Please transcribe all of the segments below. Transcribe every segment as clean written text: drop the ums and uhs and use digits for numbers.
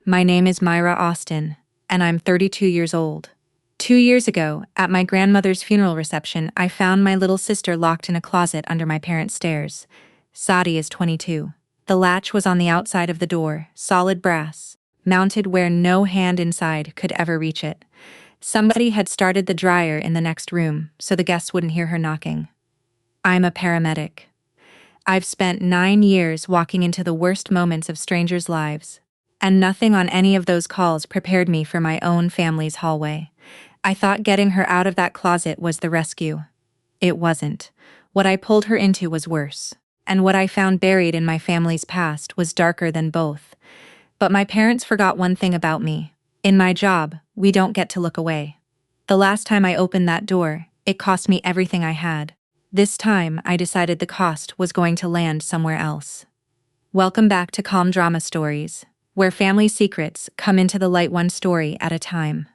My name is Myra Austin, and I'm 32 years old. 2 years ago, at my grandmother's funeral reception, I found my little sister locked in a closet under my parents' stairs. Sadi is 22. The latch was on the outside of the door, solid brass, mounted where no hand inside could ever reach it. Somebody had started the dryer in the next room, so the guests wouldn't hear her knocking. I'm a paramedic. I've spent 9 years walking into the worst moments of strangers' lives, and nothing on any of those calls prepared me for my own family's hallway. I thought getting her out of that closet was the rescue. It wasn't. What I pulled her into was worse, and what I found buried in my family's past was darker than both. But my parents forgot one thing about me. In my job, we don't get to look away. The last time I opened that door, it cost me everything I had. This time, I decided the cost was going to land somewhere else. Welcome back to Calm Drama Stories, where family secrets come into the light one story at a time.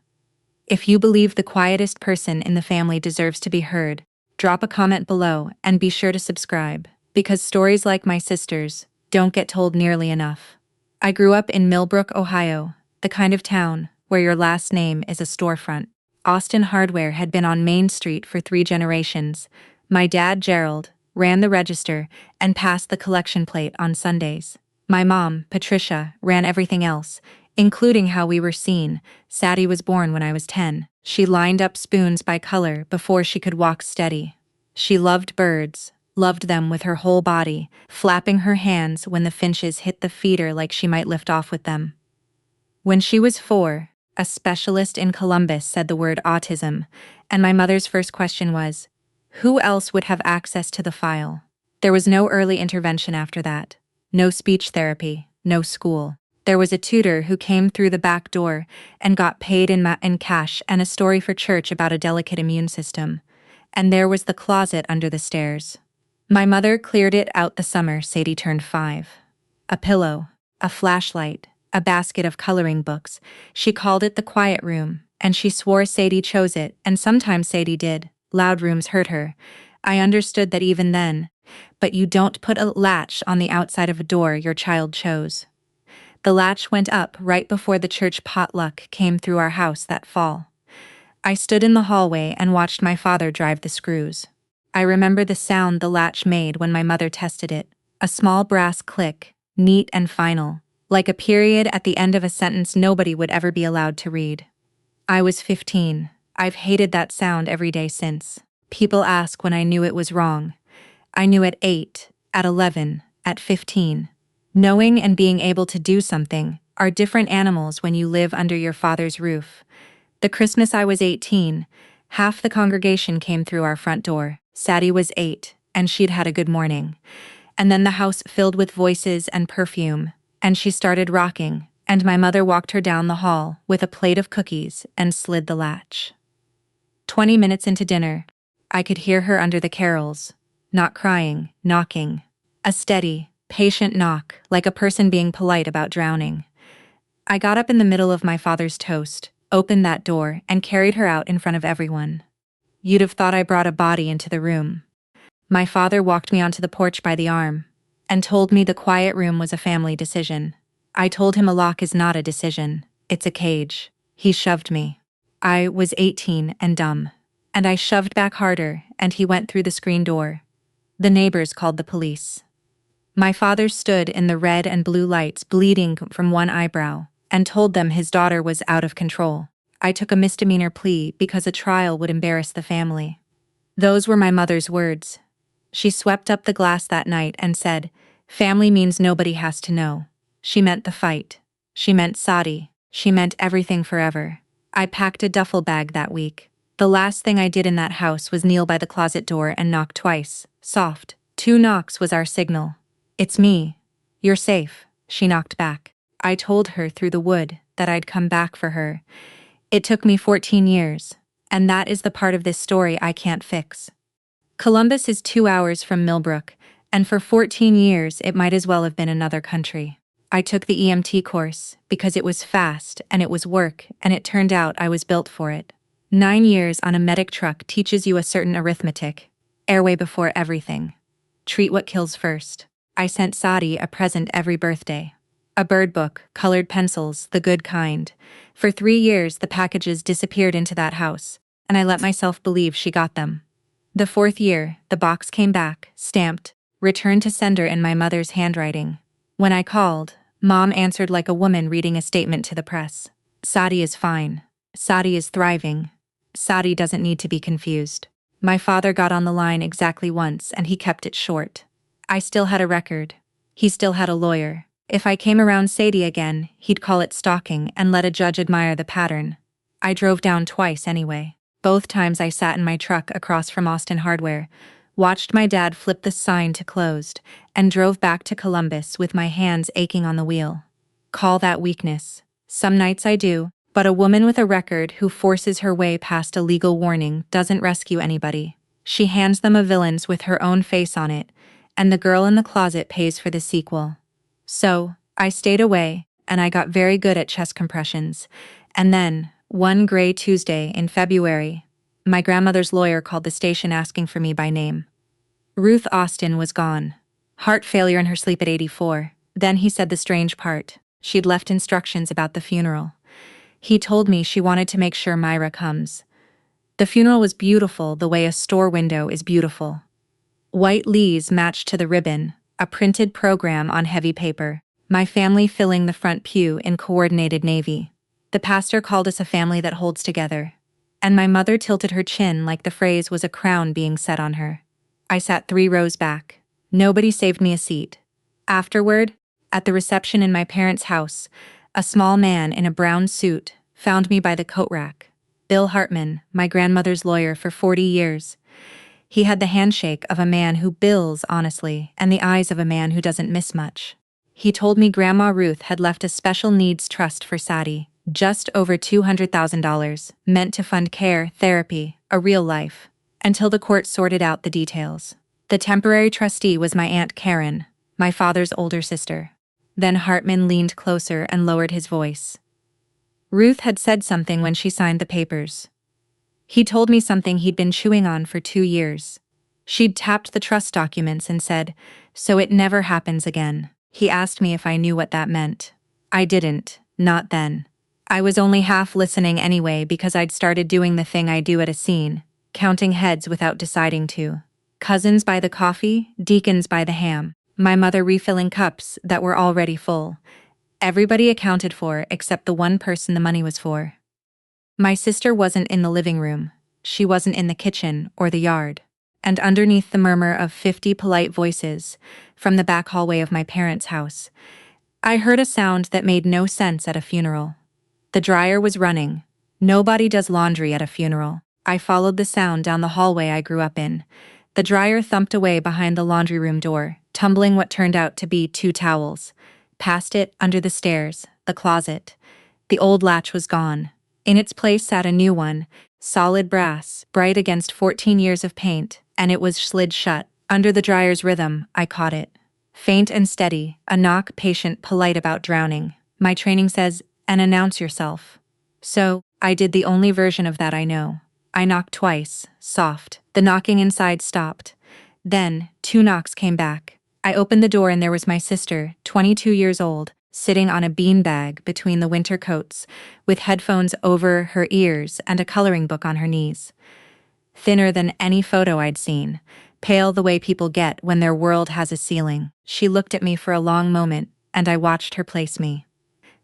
If you believe the quietest person in the family deserves to be heard, drop a comment below and be sure to subscribe, because stories like my sister's don't get told nearly enough. I grew up in Millbrook, Ohio, the kind of town where your last name is a storefront. Austin Hardware had been on Main Street for 3 generations. My dad, Gerald, ran the register and passed the collection plate on Sundays. My mom, Patricia, ran everything else, including how we were seen. Sadi was born when I was 10. She lined up spoons by color before she could walk steady. She loved birds, loved them with her whole body, flapping her hands when the finches hit the feeder like she might lift off with them. When she was 4, a specialist in Columbus said the word autism, and my mother's first question was, who else would have access to the file? There was no early intervention after that. No speech therapy, no school. There was a tutor who came through the back door and got paid in cash and a story for church about a delicate immune system. And there was the closet under the stairs. My mother cleared it out the summer Sadie turned 5. A pillow, a flashlight, a basket of coloring books. She called it the quiet room, and she swore Sadie chose it, and sometimes Sadie did. Loud rooms hurt her. I understood that even then, but you don't put a latch on the outside of a door your child chose. The latch went up right before the church potluck came through our house that fall. I stood in the hallway and watched my father drive the screws. I remember the sound the latch made when my mother tested it, a small brass click, neat and final, like a period at the end of a sentence nobody would ever be allowed to read. I was 15. I've hated that sound every day since. People ask when I knew it was wrong. I knew at 8, at 11, at 15. Knowing and being able to do something are different animals when you live under your father's roof. The Christmas I was 18, half the congregation came through our front door. Sadi was 8, and she'd had a good morning. And then the house filled with voices and perfume, and she started rocking, and my mother walked her down the hall with a plate of cookies and slid the latch. 20 minutes into dinner, I could hear her under the carols, not crying, knocking. A steady, patient knock, like a person being polite about drowning. I got up in the middle of my father's toast, opened that door, and carried her out in front of everyone. You'd have thought I brought a body into the room. My father walked me onto the porch by the arm, and told me the quiet room was a family decision. I told him a lock is not a decision, it's a cage. He shoved me. I was 18 and dumb, and I shoved back harder, and he went through the screen door. The neighbors called the police. My father stood in the red and blue lights bleeding from one eyebrow, and told them his daughter was out of control. I took a misdemeanor plea because a trial would embarrass the family. Those were my mother's words. She swept up the glass that night and said, family means nobody has to know. She meant the fight. She meant Sadi. She meant everything forever. I packed a duffel bag that week. The last thing I did in that house was kneel by the closet door and knock twice, soft. 2 knocks was our signal. It's me. You're safe, she knocked back. I told her through the wood that I'd come back for her. It took me 14 years, and that is the part of this story I can't fix. Columbus is 2 hours from Millbrook, and for 14 years it might as well have been another country. I took the EMT course because it was fast and it was work, and it turned out I was built for it. 9 years on a medic truck teaches you a certain arithmetic. Airway before everything. Treat what kills first. I sent Sadi a present every birthday. A bird book, colored pencils, the good kind. For 3 years, the packages disappeared into that house, and I let myself believe she got them. The fourth year, the box came back, stamped, returned to sender in my mother's handwriting. When I called, Mom answered like a woman reading a statement to the press. Sadi is fine. Sadi is thriving. Sadi doesn't need to be confused. My father got on the line exactly once and he kept it short. I still had a record. He still had a lawyer. If I came around Sadi again, he'd call it stalking and let a judge admire the pattern. I drove down twice anyway. Both times I sat in my truck across from Austin Hardware, watched my dad flip the sign to closed, and drove back to Columbus with my hands aching on the wheel. Call that weakness. Some nights I do, but a woman with a record who forces her way past a legal warning doesn't rescue anybody. She hands them a villain's with her own face on it, and the girl in the closet pays for the sequel. So, I stayed away, and I got very good at chest compressions. And then, one gray Tuesday in February, my grandmother's lawyer called the station asking for me by name. Ruth Austin was gone. Heart failure in her sleep at 84. Then he said the strange part. She'd left instructions about the funeral. He told me she wanted to make sure Myra comes. The funeral was beautiful the way a store window is beautiful. White leaves matched to the ribbon, a printed program on heavy paper, my family filling the front pew in coordinated navy. The pastor called us a family that holds together, and my mother tilted her chin like the phrase was a crown being set on her. I sat 3 rows back. Nobody saved me a seat. Afterward, at the reception in my parents' house, a small man in a brown suit found me by the coat rack. Bill Hartman, my grandmother's lawyer for 40 years. He had the handshake of a man who bills honestly and the eyes of a man who doesn't miss much. He told me Grandma Ruth had left a special needs trust for Sadi, just over $200,000, meant to fund care, therapy, a real life, until the court sorted out the details. The temporary trustee was my Aunt Karen, my father's older sister. Then Hartman leaned closer and lowered his voice. Ruth had said something when she signed the papers. He told me something he'd been chewing on for 2 years. She'd tapped the trust documents and said, "So it never happens again." He asked me if I knew what that meant. I didn't, not then. I was only half listening anyway because I'd started doing the thing I do at a scene, counting heads without deciding to. Cousins by the coffee, deacons by the ham, my mother refilling cups that were already full. Everybody accounted for except the one person the money was for. My sister wasn't in the living room, she wasn't in the kitchen or the yard, and underneath the murmur of 50 polite voices from the back hallway of my parents' house, I heard a sound that made no sense at a funeral. The dryer was running. Nobody does laundry at a funeral. I followed the sound down the hallway I grew up in. The dryer thumped away behind the laundry room door, tumbling what turned out to be 2 towels. Past it, under the stairs, the closet. The old latch was gone. In its place sat a new one, solid brass, bright against 14 years of paint, and it was slid shut. Under the dryer's rhythm, I caught it. Faint and steady, a knock, patient, polite about drowning. My training says, "And announce yourself." So, I did the only version of that I know. I knocked twice, soft. The knocking inside stopped. Then, 2 knocks came back. I opened the door and there was my sister, 22 years old, sitting on a beanbag between the winter coats, with headphones over her ears and a coloring book on her knees. Thinner than any photo I'd seen, pale the way people get when their world has a ceiling. She looked at me for a long moment, and I watched her place me.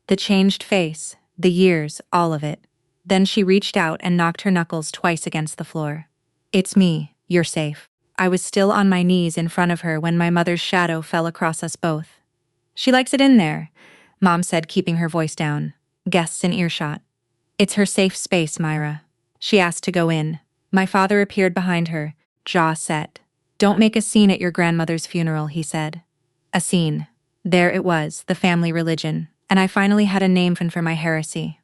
The changed face, the years, all of it. Then she reached out and knocked her knuckles twice against the floor. "It's me, you're safe." I was still on my knees in front of her when my mother's shadow fell across us both. "She likes it in there," Mom said, keeping her voice down. Guests in earshot. "It's her safe space, Myra." She asked to go in. My father appeared behind her, jaw set. "Don't make a scene at your grandmother's funeral," he said. A scene. There it was, the family religion, and I finally had a name for my heresy.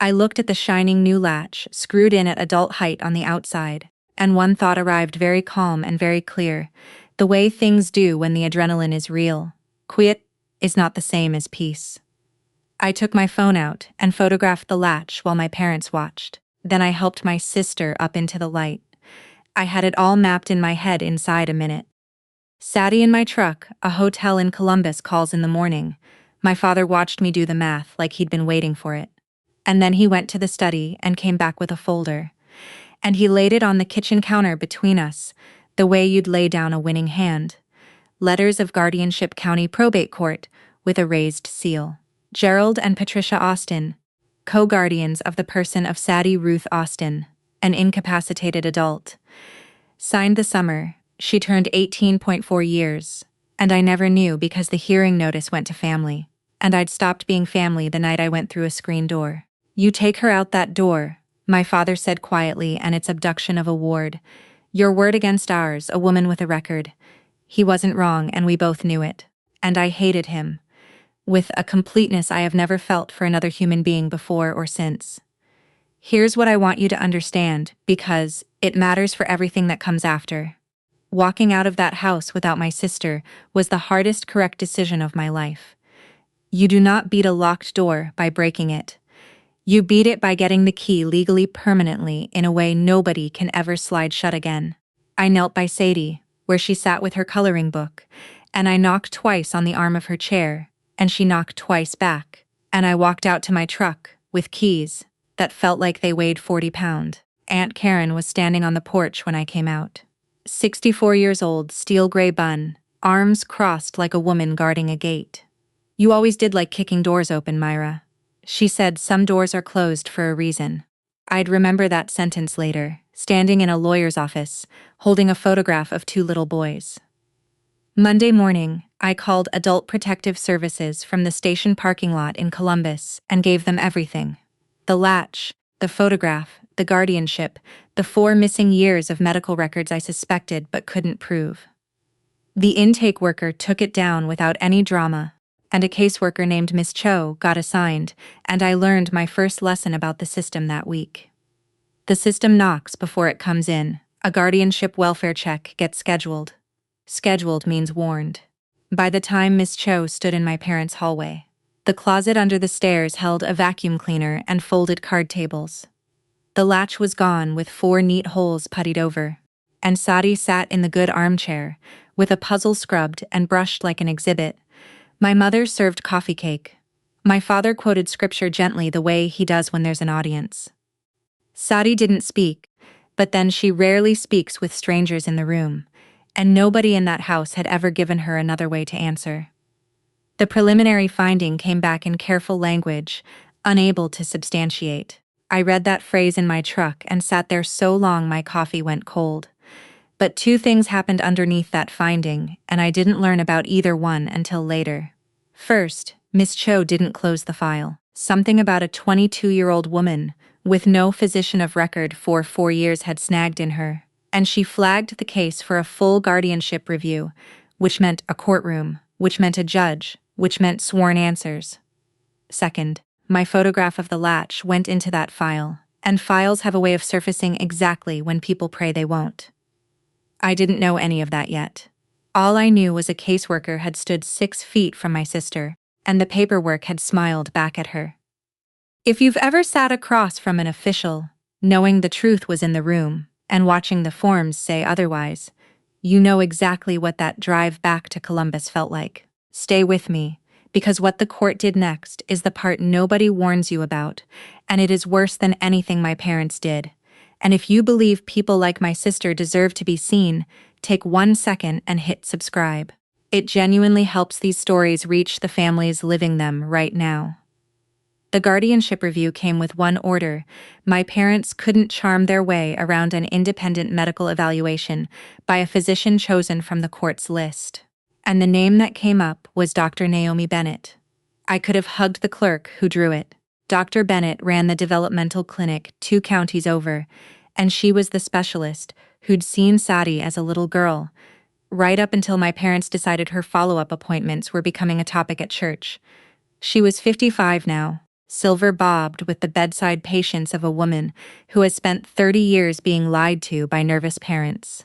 I looked at the shining new latch, screwed in at adult height on the outside, and one thought arrived very calm and very clear, the way things do when the adrenaline is real. Quiet is not the same as peace. I took my phone out and photographed the latch while my parents watched. Then I helped my sister up into the light. I had it all mapped in my head inside a minute. Sadi in my truck, a hotel in Columbus calls in the morning. My father watched me do the math like he'd been waiting for it. And then he went to the study and came back with a folder. And he laid it on the kitchen counter between us, the way you'd lay down a winning hand. Letters of Guardianship County Probate Court, with a raised seal. Gerald and Patricia Austin, co-guardians of the person of Sadi Ruth Austin, an incapacitated adult. Signed the summer, she turned 18.4 years, and I never knew because the hearing notice went to family, and I'd stopped being family the night I went through a screen door. You take her out that door, my father said quietly, and it's abduction of a ward. Your word against ours, a woman with a record. He wasn't wrong, and we both knew it. And I hated him, with a completeness I have never felt for another human being before or since. Here's what I want you to understand, because it matters for everything that comes after. Walking out of that house without my sister was the hardest correct decision of my life. You do not beat a locked door by breaking it. You beat it by getting the key legally permanently in a way nobody can ever slide shut again. I knelt by Sadi, where she sat with her coloring book, and I knocked twice on the arm of her chair, and she knocked twice back, and I walked out to my truck, with keys, that felt like they weighed 40 pounds. Aunt Karen was standing on the porch when I came out. 64 years old, steel gray bun, arms crossed like a woman guarding a gate. You always did like kicking doors open, Myra. She said some doors are closed for a reason. I'd remember that sentence later, standing in a lawyer's office, holding a photograph of 2 little boys. Monday morning, I called Adult Protective Services from the station parking lot in Columbus and gave them everything. The latch, the photograph, the guardianship, the 4 missing years of medical records I suspected but couldn't prove. The intake worker took it down without any drama, and a caseworker named Miss Cho got assigned, and I learned my first lesson about the system that week. The system knocks before it comes in. A guardianship welfare check gets scheduled. Scheduled means warned. By the time Miss Cho stood in my parents' hallway, the closet under the stairs held a vacuum cleaner and folded card tables. The latch was gone with 4 neat holes puttied over, and Sadi sat in the good armchair, with a puzzle scrubbed and brushed like an exhibit. My mother served coffee cake. My father quoted scripture gently the way he does when there's an audience. Sadi didn't speak, but then she rarely speaks with strangers in the room, and nobody in that house had ever given her another way to answer. The preliminary finding came back in careful language, unable to substantiate. I read that phrase in my truck and sat there so long my coffee went cold. But 2 things happened underneath that finding, and I didn't learn about either one until later. First, Miss Cho didn't close the file. Something about a 22-year-old woman, with no physician of record for 4 years, had snagged in her, and she flagged the case for a full guardianship review, which meant a courtroom, which meant a judge, which meant sworn answers. Second, my photograph of the latch went into that file, and files have a way of surfacing exactly when people pray they won't. I didn't know any of that yet. All I knew was a caseworker had stood 6 feet from my sister, and the paperwork had smiled back at her. If you've ever sat across from an official, knowing the truth was in the room, and watching the forms say otherwise, you know exactly what that drive back to Columbus felt like. Stay with me, because what the court did next is the part nobody warns you about, and it is worse than anything my parents did. And if you believe people like my sister deserve to be seen, take 1 second and hit subscribe. It genuinely helps these stories reach the families living them right now. The guardianship review came with one order. My parents couldn't charm their way around an independent medical evaluation by a physician chosen from the court's list. And the name that came up was Dr. Naomi Bennett. I could have hugged the clerk who drew it. Dr. Bennett ran the developmental clinic 2 counties over, and she was the specialist who'd seen Sadi as a little girl, right up until my parents decided her follow-up appointments were becoming a topic at church. She was 55 now, silver-bobbed with the bedside patience of a woman who has spent 30 years being lied to by nervous parents.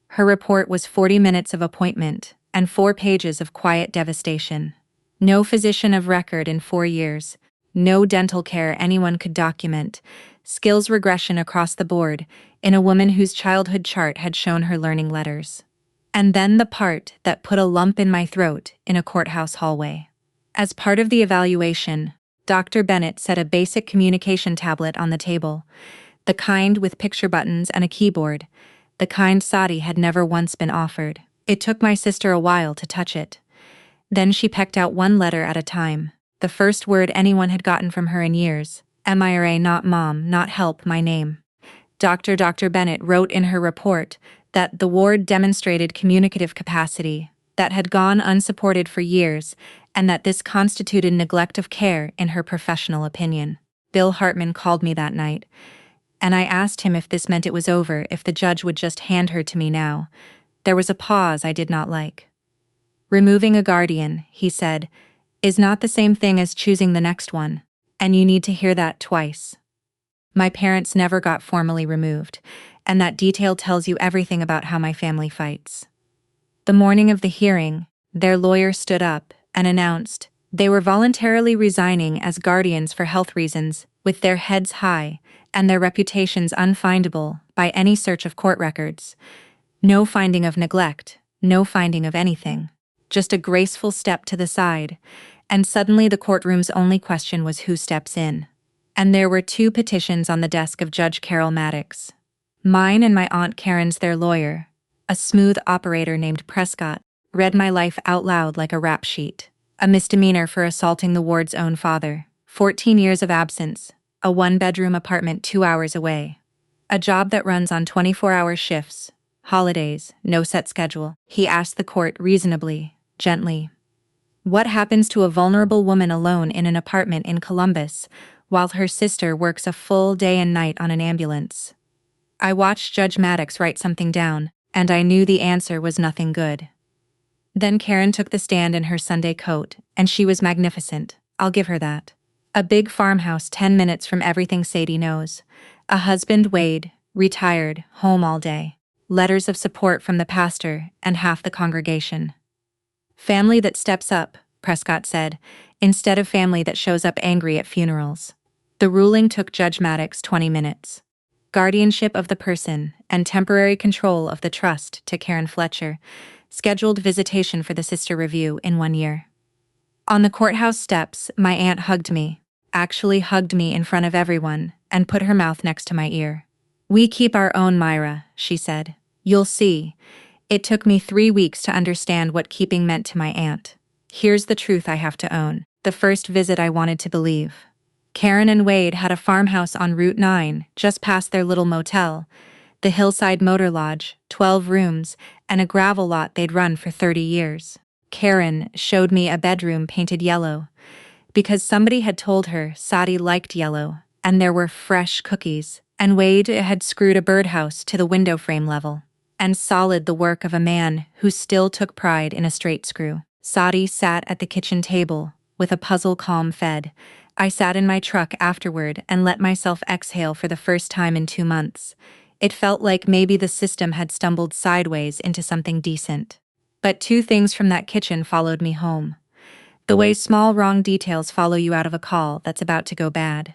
Her report was 40 minutes of appointment and 4 pages of quiet devastation. No physician of record in 4 years, no dental care anyone could document, skills regression across the board in a woman whose childhood chart had shown her learning letters. And then the part that put a lump in my throat in a courthouse hallway. As part of the evaluation, Dr. Bennett set a basic communication tablet on the table, the kind with picture buttons and a keyboard, the kind Sadi had never once been offered. It took my sister a while to touch it. Then she pecked out one letter at a time, the first word anyone had gotten from her in years. Myra, not mom, not help, my name. Dr. Bennett wrote in her report that the ward demonstrated communicative capacity that had gone unsupported for years, and that this constituted neglect of care in her professional opinion. Bill Hartman called me that night, and I asked him if this meant it was over, if the judge would just hand her to me now. There was a pause I did not like. Removing a guardian, he said, is not the same thing as choosing the next one, and you need to hear that twice. My parents never got formally removed, and that detail tells you everything about how my family fights. The morning of the hearing, their lawyer stood up and announced they were voluntarily resigning as guardians for health reasons, with their heads high and their reputations unfindable by any search of court records. No finding of neglect, no finding of anything. Just a graceful step to the side, and suddenly the courtroom's only question was who steps in. And there were 2 petitions on the desk of Judge Carol Maddox. Mine and my Aunt Karen's, their lawyer, a smooth operator named Prescott, read my life out loud like a rap sheet. A misdemeanor for assaulting the ward's own father, 14 years of absence, a 1-bedroom apartment 2 hours away. A job that runs on 24-hour shifts, holidays, no set schedule. He asked the court reasonably, gently. What happens to a vulnerable woman alone in an apartment in Columbus while her sister works a full day and night on an ambulance? I watched Judge Maddox write something down, and I knew the answer was nothing good. Then Karen took the stand in her Sunday coat, and she was magnificent, I'll give her that. A big farmhouse 10 minutes from everything Sadi knows. A husband, Wade, retired, home all day. Letters of support from the pastor and half the congregation. Family that steps up, Prescott said, instead of family that shows up angry at funerals. The ruling took Judge Maddox 20 minutes. Guardianship of the person and temporary control of the trust to Karen Fletcher. Scheduled visitation for the sister review in 1 year. On the courthouse steps, my aunt hugged me, actually hugged me in front of everyone, and put her mouth next to my ear. We keep our own Myra, she said. You'll see. It took me 3 weeks to understand what keeping meant to my aunt. Here's the truth I have to own. The first visit I wanted to believe. Karen and Wade had a farmhouse on Route 9, just past their little motel, the Hillside Motor Lodge, 12 rooms, and a gravel lot they'd run for 30 years. Karen showed me a bedroom painted yellow, because somebody had told her Sadi liked yellow, and there were fresh cookies, and Wade had screwed a birdhouse to the window frame level, and solid, the work of a man who still took pride in a straight screw. Sadi sat at the kitchen table, with a puzzle calm fed. I sat in my truck afterward and let myself exhale for the first time in 2 months. It felt like maybe the system had stumbled sideways into something decent. But 2 things from that kitchen followed me home. The way small wrong details follow you out of a call that's about to go bad.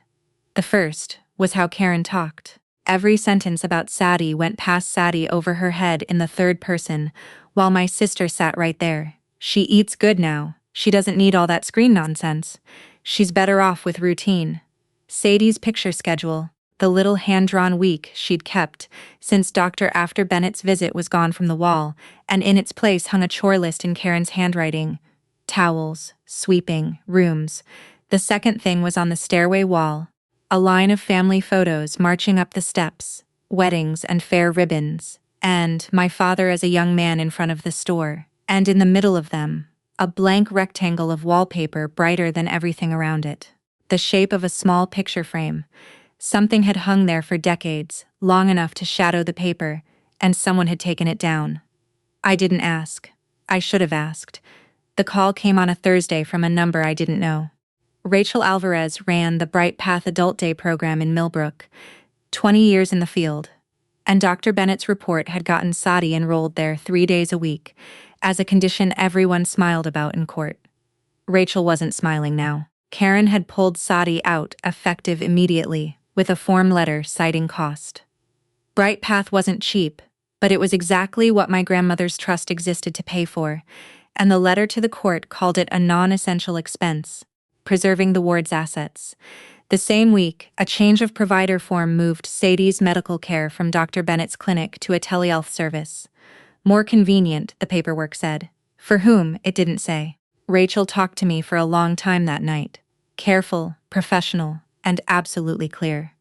The first was how Karen talked. Every sentence about Sadi went past Sadi over her head in the 3rd person, while my sister sat right there. She eats good now. She doesn't need all that screen nonsense. She's better off with routine. Sadi's picture schedule, the little hand-drawn week she'd kept since Dr. After Bennett's visit was gone from the wall, and in its place hung a chore list in Karen's handwriting. Towels, sweeping, rooms. The second thing was on the stairway wall. A line of family photos marching up the steps, weddings and fair ribbons, and my father as a young man in front of the store, and in the middle of them, a blank rectangle of wallpaper brighter than everything around it. The shape of a small picture frame. Something had hung there for decades, long enough to shadow the paper, and someone had taken it down. I didn't ask. I should have asked. The call came on a Thursday from a number I didn't know. Rachel Alvarez ran the Bright Path Adult Day program in Millbrook, 20 years in the field, and Dr. Bennett's report had gotten Sadi enrolled there 3 days a week, as a condition everyone smiled about in court. Rachel wasn't smiling now. Karen had pulled Sadi out effective immediately, with a form letter citing cost. Bright Path wasn't cheap, but it was exactly what my grandmother's trust existed to pay for, and the letter to the court called it a non-essential expense, preserving the ward's assets. The same week, a change of provider form moved Sadi's medical care from Dr. Bennett's clinic to a telehealth service. More convenient, the paperwork said. For whom, it didn't say. Rachel talked to me for a long time that night. Careful, professional, and absolutely clear.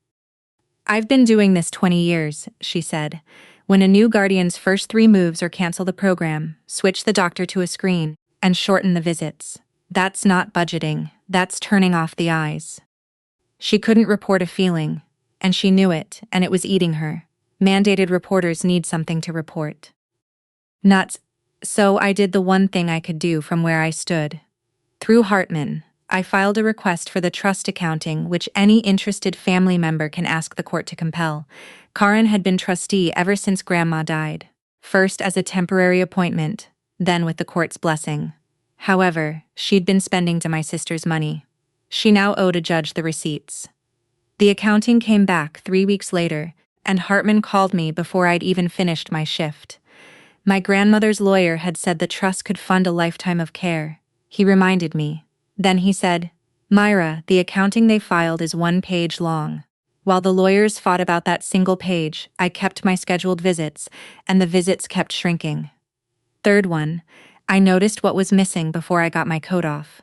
I've been doing this 20 years, she said. When a new guardian's first 3 moves or cancel the program, switch the doctor to a screen, and shorten the visits. That's not budgeting, that's turning off the eyes. She couldn't report a feeling, and she knew it, and it was eating her. Mandated reporters need something to report. Nuts. So I did the one thing I could do from where I stood. Through Hartman, I filed a request for the trust accounting which any interested family member can ask the court to compel. Karen had been trustee ever since Grandma died, first as a temporary appointment, then with the court's blessing. However, she'd been spending to my sister's money. She now owed a judge the receipts. The accounting came back 3 weeks later, and Hartman called me before I'd even finished my shift. My grandmother's lawyer had said the trust could fund a lifetime of care. He reminded me. Then he said, Myra, the accounting they filed is 1 page long. While the lawyers fought about that single page, I kept my scheduled visits, and the visits kept shrinking. Third one, I noticed what was missing before I got my coat off.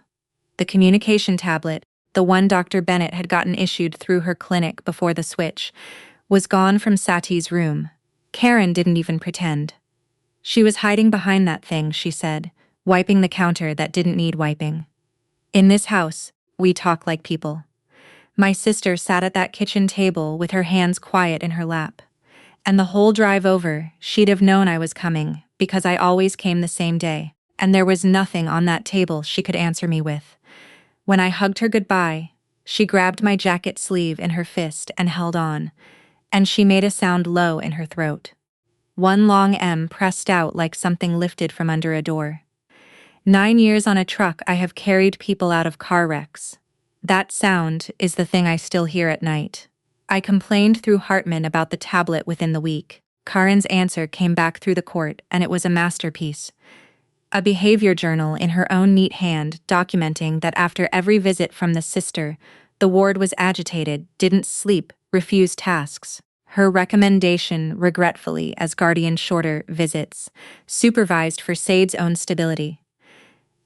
The communication tablet, the one Dr. Bennett had gotten issued through her clinic before the switch, was gone from Sati's room. Karen didn't even pretend. She was hiding behind that thing, she said, wiping the counter that didn't need wiping. In this house, we talk like people. My sister sat at that kitchen table with her hands quiet in her lap. And the whole drive over, she'd have known I was coming, because I always came the same day, and there was nothing on that table she could answer me with. When I hugged her goodbye, she grabbed my jacket sleeve in her fist and held on, and she made a sound low in her throat. One long M pressed out like something lifted from under a door. 9 years on a truck, I have carried people out of car wrecks. That sound is the thing I still hear at night. I complained through Hartman about the tablet within the week. Karen's answer came back through the court, and it was a masterpiece. A behavior journal in her own neat hand documenting that after every visit from the sister, the ward was agitated, didn't sleep, refused tasks. Her recommendation, regretfully, as guardian shorter visits, supervised for Sade's own stability.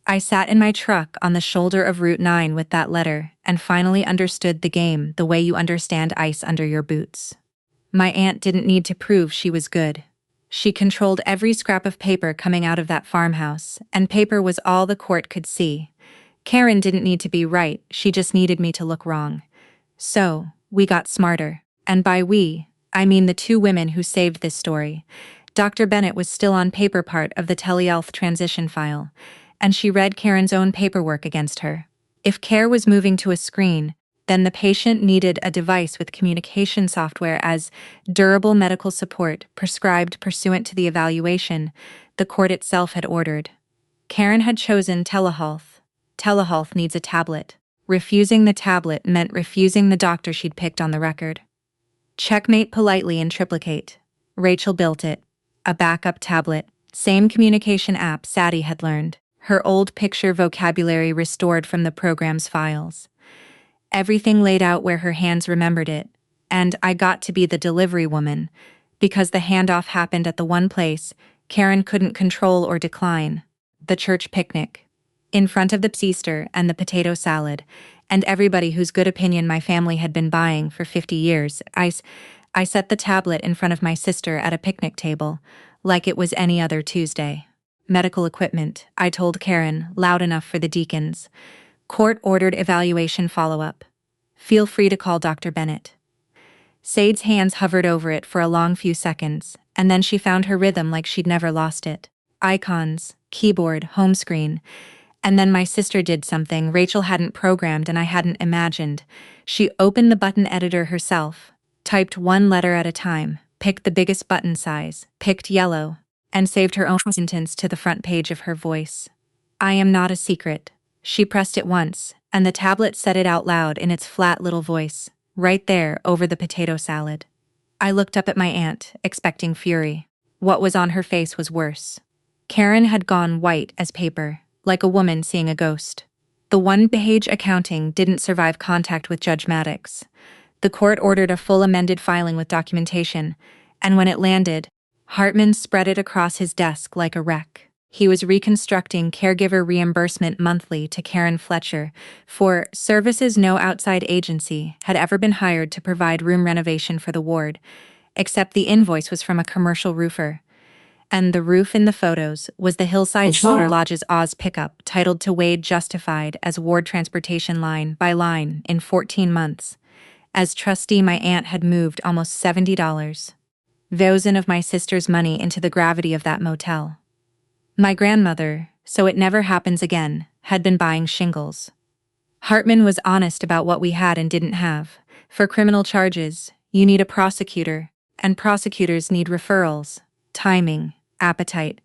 I sat in my truck on the shoulder of Route 9 with that letter and finally understood the game the way you understand ice under your boots. My aunt didn't need to prove she was good. She controlled every scrap of paper coming out of that farmhouse, and paper was all the court could see. Karen didn't need to be right, she just needed me to look wrong. So, we got smarter. And by we, I mean the 2 women who saved this story. Dr. Bennett was still on paper part of the telehealth transition file, and she read Karen's own paperwork against her. If care was moving to a screen, then the patient needed a device with communication software as durable medical support prescribed pursuant to the evaluation the court itself had ordered. Karen had chosen telehealth. Telehealth needs a tablet. Refusing the tablet meant refusing the doctor she'd picked on the record. Checkmate politely in triplicate. Rachel built it. A backup tablet. Same communication app Sadi had learned. Her old picture vocabulary restored from the program's files. Everything laid out where her hands remembered it, and I got to be the delivery woman, because the handoff happened at the one place Karen couldn't control or decline, the church picnic. In front of the psister and the potato salad, and everybody whose good opinion my family had been buying for 50 years, I set the tablet in front of my sister at a picnic table, like it was any other Tuesday. Medical equipment, I told Karen, loud enough for the deacons. Court-ordered evaluation follow-up. Feel free to call Dr. Bennett. Sade's hands hovered over it for a long few seconds, and then she found her rhythm like she'd never lost it. Icons, keyboard, home screen. And then my sister did something Rachel hadn't programmed and I hadn't imagined. She opened the button editor herself, typed 1 letter at a time, picked the biggest button size, picked yellow, and saved her own sentence to the front page of her voice. I am not a secret. She pressed it once, and the tablet said it out loud in its flat little voice, right there over the potato salad. I looked up at my aunt, expecting fury. What was on her face was worse. Karen had gone white as paper, like a woman seeing a ghost. The one-page accounting didn't survive contact with Judge Maddox. The court ordered a full amended filing with documentation, and when it landed, Hartman spread it across his desk like a wreck. He was reconstructing caregiver reimbursement monthly to Karen Fletcher for services no outside agency had ever been hired to provide room renovation for the ward, except the invoice was from a commercial roofer. And the roof in the photos was the Hillside Star Lodge's Oz pickup, titled to Wade justified as ward transportation line by line in 14 months. As trustee, my aunt had moved almost $70 of my sister's money into the gravity of that motel. My grandmother, so it never happens again, had been buying shingles. Hartman was honest about what we had and didn't have. For criminal charges, you need a prosecutor, and prosecutors need referrals, timing, appetite.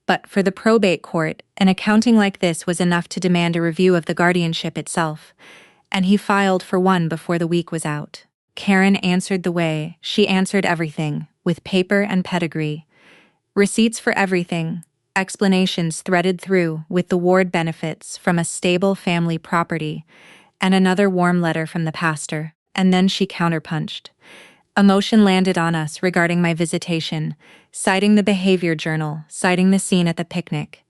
But for the probate court, an accounting like this was enough to demand a review of the guardianship itself, and he filed for one before the week was out. Karen answered the way she answered everything, with paper and pedigree. Receipts for everything, explanations threaded through with the ward benefits from a stable family property, and another warm letter from the pastor, and then she counterpunched. A motion landed on us regarding my visitation, citing the behavior journal, citing the scene at the picnic.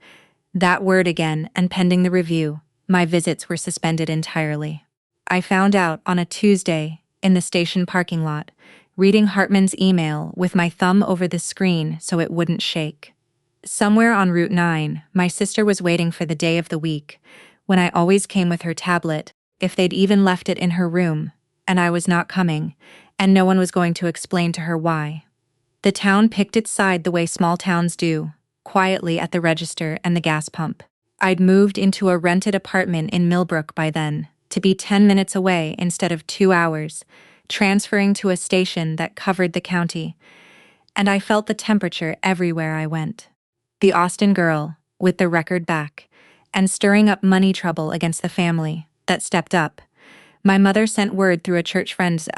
That word again, and pending the review, my visits were suspended entirely. I found out on a Tuesday, in the station parking lot, reading Hartman's email with my thumb over the screen so it wouldn't shake. Somewhere on Route 9, my sister was waiting for the day of the week, when I always came with her tablet, if they'd even left it in her room, and I was not coming, and no one was going to explain to her why. The town picked its side the way small towns do, quietly at the register and the gas pump. I'd moved into a rented apartment in Millbrook by then, to be 10 minutes away instead of 2 hours, transferring to a station that covered the county, and I felt the temperature everywhere I went. The Austin girl, with the record back, and stirring up money trouble against the family, that stepped up. My mother sent word through a church friend's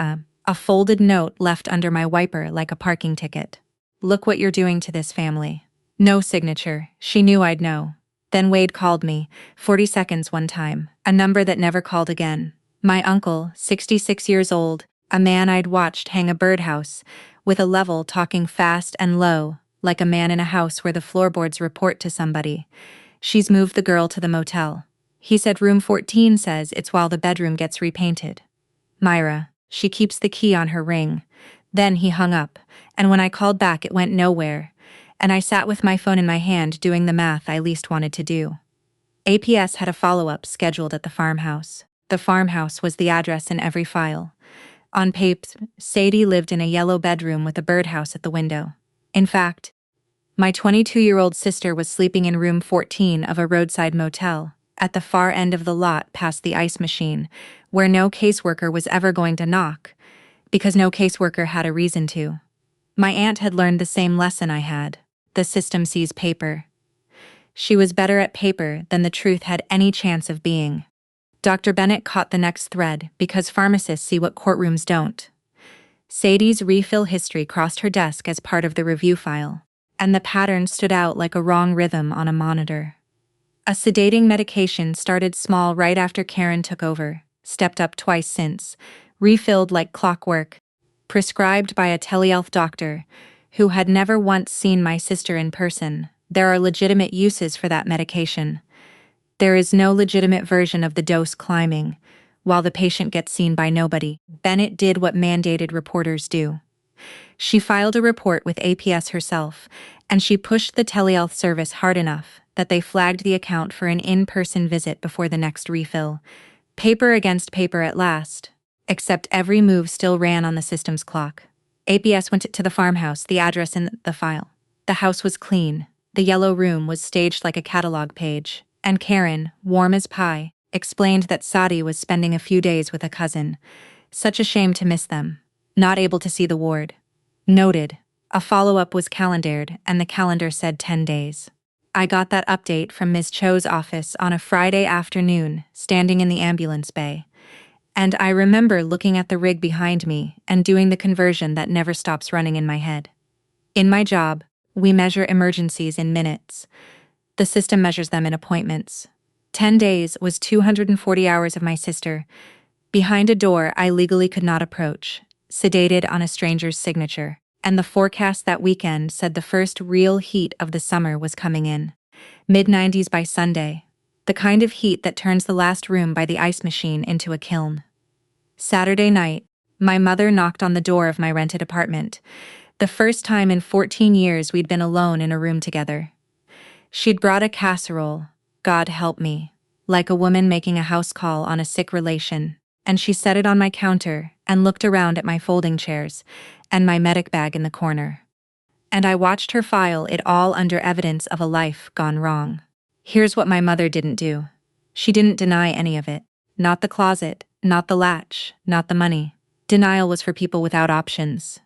a folded note left under my wiper like a parking ticket. Look what you're doing to this family. No signature, she knew I'd know. Then Wade called me, 40 seconds one time, a number that never called again. My uncle, 66 years old, a man I'd watched hang a birdhouse, with a level talking fast and low, like a man in a house where the floorboards report to somebody. She's moved the girl to the motel. He said room 14 says it's while the bedroom gets repainted. Myra, she keeps the key on her ring. Then he hung up, and when I called back it went nowhere, and I sat with my phone in my hand doing the math I least wanted to do. APS had a follow-up scheduled at the farmhouse. The farmhouse was the address in every file. On papes, Sadi lived in a yellow bedroom with a birdhouse at the window. In fact, my 22-year-old sister was sleeping in room 14 of a roadside motel, at the far end of the lot past the ice machine, where no caseworker was ever going to knock, because no caseworker had a reason to. My aunt had learned the same lesson I had. The system sees paper. She was better at paper than the truth had any chance of being. Dr. Bennett caught the next thread because pharmacists see what courtrooms don't. Sadi's refill history crossed her desk as part of the review file, and the pattern stood out like a wrong rhythm on a monitor. A sedating medication started small right after Karen took over, stepped up twice since, refilled like clockwork, prescribed by a telehealth doctor who had never once seen my sister in person. There are legitimate uses for that medication. There is no legitimate version of the dose climbing, while the patient gets seen by nobody. Bennett did what mandated reporters do. She filed a report with APS herself, and she pushed the telehealth service hard enough that they flagged the account for an in-person visit before the next refill. Paper against paper at last, except every move still ran on the system's clock. APS went to the farmhouse, the address in the file. The house was clean. The yellow room was staged like a catalog page, and Karen, warm as pie, explained that Sadi was spending a few days with a cousin. Such a shame to miss them. Not able to see the ward. Noted. A follow-up was calendared, and the calendar said 10 days. I got that update from Ms. Cho's office on a Friday afternoon, standing in the ambulance bay. And I remember looking at the rig behind me and doing the conversion that never stops running in my head. In my job, We measure emergencies in minutes. The system measures them in appointments. 10 days was 240 hours of my sister, behind a door I legally could not approach, sedated on a stranger's signature. And the forecast that weekend said the first real heat of the summer was coming in. Mid-90s by Sunday. The kind of heat that turns the last room by the ice machine into a kiln. Saturday night, my mother knocked on the door of my rented apartment. The first time in 14 years we'd been alone in a room together. She'd brought a casserole, God help me, like a woman making a house call on a sick relation, and she set it on my counter and looked around at my folding chairs and my medic bag in the corner. And I watched her file it all under evidence of a life gone wrong. Here's what my mother didn't do. She didn't deny any of it. Not the closet, not the latch, not the money. Denial was for people without options.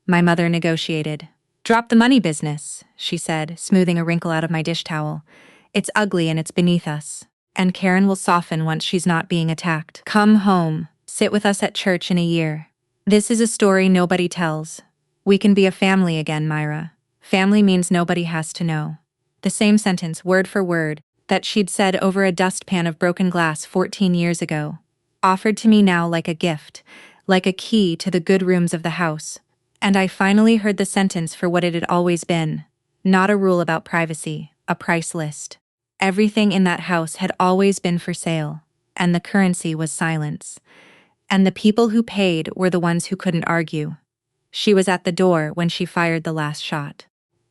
My mother negotiated. Drop the money business, she said, smoothing a wrinkle out of my dish towel. It's ugly and it's beneath us. And Karen will soften once she's not being attacked. Come home. Sit with us at church in a year. This is a story nobody tells. We can be a family again, Myra. Family means nobody has to know. The same sentence, word for word, that she'd said over a dustpan of broken glass 14 years ago, offered to me now like a gift, like a key to the good rooms of the house. And I finally heard the sentence for what it had always been. Not a rule about privacy, a price list. Everything in that house had always been for sale, and the currency was silence. And the people who paid were the ones who couldn't argue. She was at the door when she fired the last shot.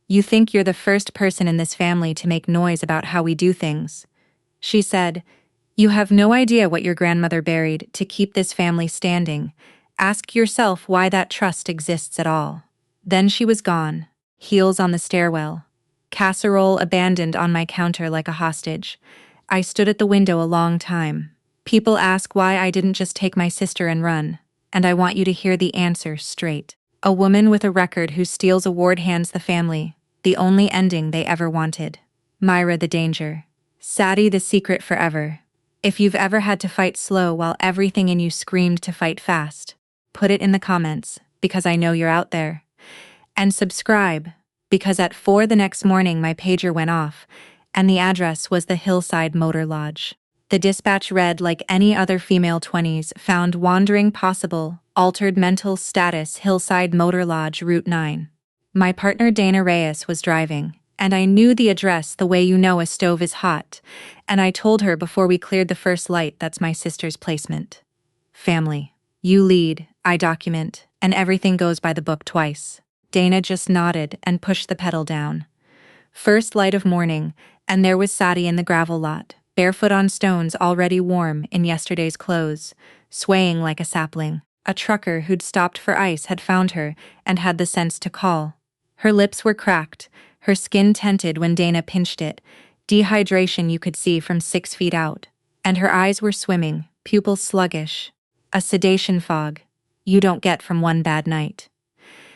You think you're the first person in this family to make noise about how we do things, she said. You have no idea what your grandmother buried to keep this family standing. Ask yourself why that trust exists at all. Then she was gone, heels on the stairwell, casserole abandoned on my counter like a hostage. I stood at the window a long time. People ask why I didn't just take my sister and run, and I want you to hear the answer straight. A woman with a record who steals award hands the family the only ending they ever wanted. Myra the danger. Sadi the secret forever. If you've ever had to fight slow while everything in you screamed to fight fast, put it in the comments, because I know you're out there. And subscribe, because at 4 the next morning my pager went off, and the address was the Hillside Motor Lodge. The dispatch read like any other female 20s found wandering possible, altered mental status Hillside Motor Lodge Route 9. My partner Dana Reyes was driving, and I knew the address the way you know a stove is hot, and I told her before we cleared the first light that's my sister's placement. Family. You lead, I document, and everything goes by the book twice. Dana just nodded and pushed the pedal down. First light of morning, and there was Sadi in the gravel lot, barefoot on stones already warm in yesterday's clothes, swaying like a sapling. A trucker who'd stopped for ice had found her and had the sense to call. Her lips were cracked, her skin tented when Dana pinched it, dehydration you could see from 6 feet out, and her eyes were swimming, pupils sluggish. A sedation fog you don't get from one bad night.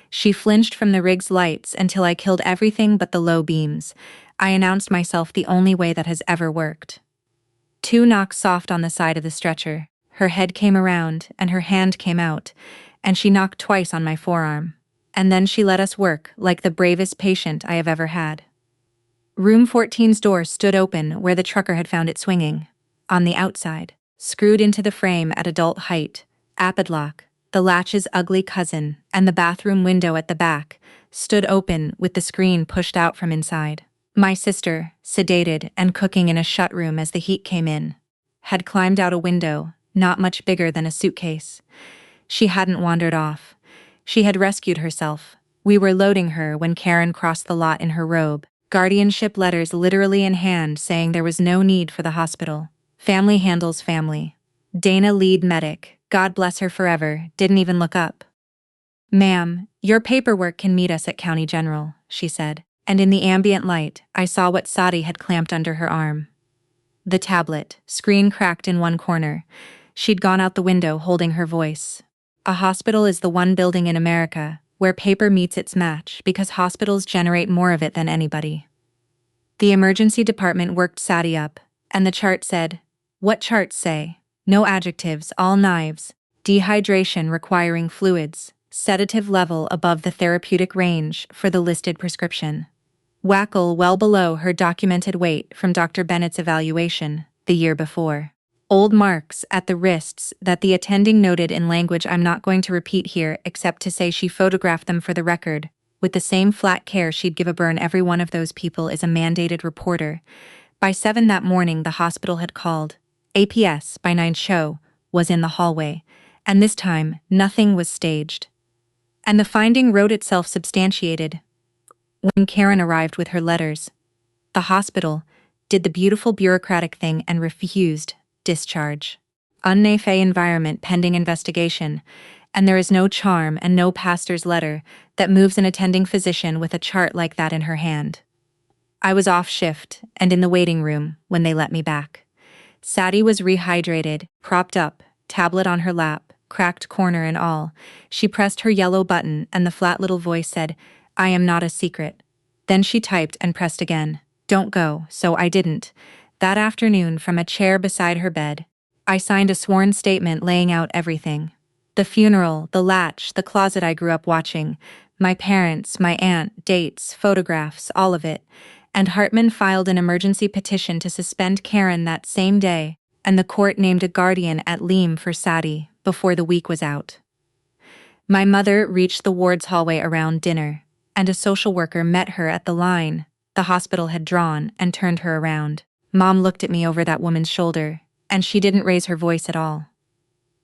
She flinched from the rig's lights until I killed everything but the low beams. I announced myself the only way that has ever worked. 2 knocks soft on the side of the stretcher. Her head came around and her hand came out, and she knocked twice on my forearm. And then she let us work like the bravest patient I have ever had. Room 14's door stood open where the trucker had found it swinging. On the outside, screwed into the frame at adult height, apidlock, the latch's ugly cousin, and the bathroom window at the back, stood open with the screen pushed out from inside. My sister, sedated and cooking in a shut room as the heat came in, had climbed out a window, not much bigger than a suitcase. She hadn't wandered off. She had rescued herself. We were loading her when Karen crossed the lot in her robe, guardianship letters literally in hand saying there was no need for the hospital. Family handles family. Dana, lead medic, God bless her forever, didn't even look up. Ma'am, your paperwork can meet us at County General, she said, and in the ambient light, I saw what Sadi had clamped under her arm. The tablet, screen cracked in one corner. She'd gone out the window holding her voice. A hospital is the one building in America where paper meets its match because hospitals generate more of it than anybody. The emergency department worked Sadi up, and the chart said, what charts say? No adjectives, all knives, dehydration requiring fluids, sedative level above the therapeutic range for the listed prescription. Wackel well below her documented weight from Dr. Bennett's evaluation the year before. Old marks at the wrists that the attending noted in language I'm not going to repeat here except to say she photographed them for the record, with the same flat care she'd give a burn every one of those people is a mandated reporter. By 7 that morning the hospital had called. APS by 9 show was in the hallway, and this time nothing was staged. And the finding wrote itself substantiated when Karen arrived with her letters. The hospital did the beautiful bureaucratic thing and refused discharge. Unsafe environment pending investigation, and there is no charm and no pastor's letter that moves an attending physician with a chart like that in her hand. I was off shift and in the waiting room when they let me back. Sadi was rehydrated, propped up, tablet on her lap, cracked corner and all. She pressed her yellow button and the flat little voice said, "I am not a secret." Then she typed and pressed again. "Don't go," so I didn't. That afternoon, from a chair beside her bed, I signed a sworn statement laying out everything. The funeral, the latch, the closet I grew up watching, my parents, my aunt, dates, photographs, all of it. And Hartman filed an emergency petition to suspend Karen that same day, and the court named a guardian at Leam for Sadi before the week was out. My mother reached the ward's hallway around dinner, and a social worker met her at the line the hospital had drawn and turned her around. Mom looked at me over that woman's shoulder, and she didn't raise her voice at all.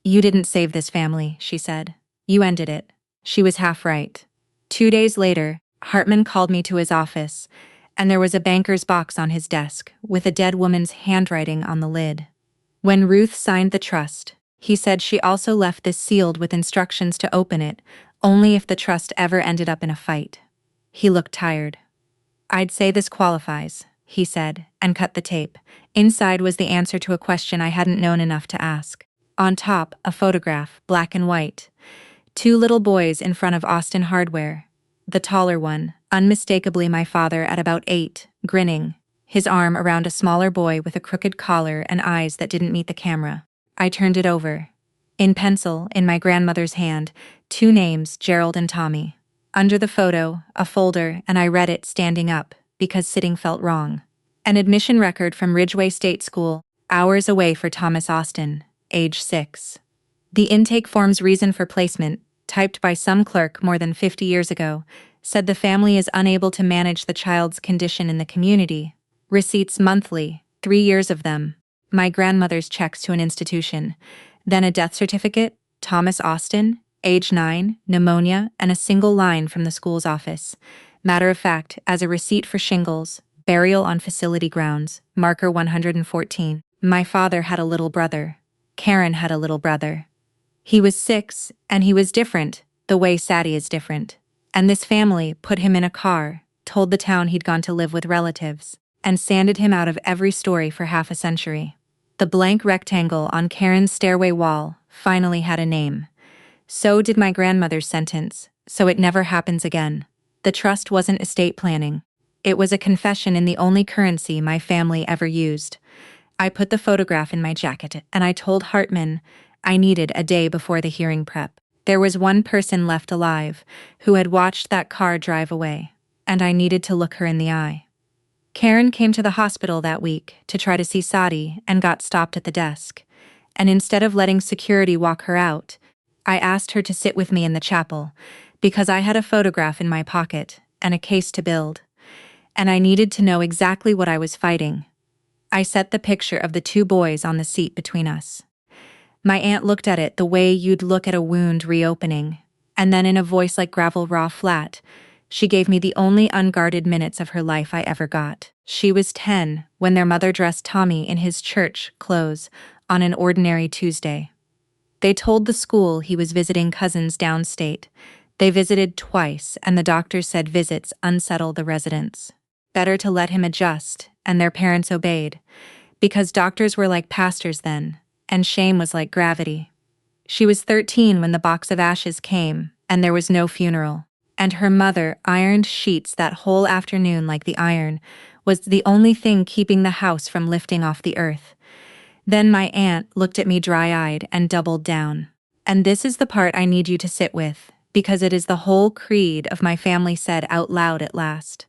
"You didn't save this family," she said. "You ended it." She was half right. 2 days later, Hartman called me to his office, and there was a banker's box on his desk with a dead woman's handwriting on the lid. When Ruth signed the trust, he said she also left this sealed with instructions to open it only if the trust ever ended up in a fight. He looked tired. "I'd say this qualifies," he said, and cut the tape. Inside was the answer to a question I hadn't known enough to ask. On top, a photograph, black and white. 2 little boys in front of Austin Hardware. The taller one, unmistakably my father at about 8, grinning, his arm around a smaller boy with a crooked collar and eyes that didn't meet the camera. I turned it over. In pencil, in my grandmother's hand, 2 names, Gerald and Tommy. Under the photo, a folder, and I read it standing up, because sitting felt wrong. An admission record from Ridgeway State School, hours away for Thomas Austin, age 6. The intake form's reason for placement, typed by some clerk more than 50 years ago, said the family is unable to manage the child's condition in the community. Receipts monthly, 3 years of them. My grandmother's checks to an institution. Then a death certificate, Thomas Austin, age 9, pneumonia, and a single line from the school's office. Matter of fact, as a receipt for shingles, burial on facility grounds, marker 114. My father had a little brother. Karen had a little brother. He was 6, and he was different, the way Sadi is different. And this family put him in a car, told the town he'd gone to live with relatives, and sanded him out of every story for half a century. The blank rectangle on Karen's stairway wall finally had a name. So did my grandmother's sentence, so it never happens again. The trust wasn't estate planning. It was a confession in the only currency my family ever used. I put the photograph in my jacket, and I told Hartman I needed a day before the hearing prep. There was one person left alive who had watched that car drive away, and I needed to look her in the eye. Karen came to the hospital that week to try to see Sadi and got stopped at the desk, and instead of letting security walk her out, I asked her to sit with me in the chapel, because I had a photograph in my pocket and a case to build, and I needed to know exactly what I was fighting. I set the picture of the 2 boys on the seat between us. My aunt looked at it the way you'd look at a wound reopening, and then in a voice like gravel raw flat, she gave me the only unguarded minutes of her life I ever got. She was 10 when their mother dressed Tommy in his church clothes on an ordinary Tuesday. They told the school he was visiting cousins downstate. They visited twice, and the doctor said visits unsettle the residents. Better to let him adjust, and their parents obeyed, because doctors were like pastors then, and shame was like gravity. She was 13 when the box of ashes came, and there was no funeral, and her mother ironed sheets that whole afternoon like the iron was the only thing keeping the house from lifting off the earth. Then my aunt looked at me dry-eyed and doubled down. "And this is the part I need you to sit with," because it is the whole creed of my family said out loud at last.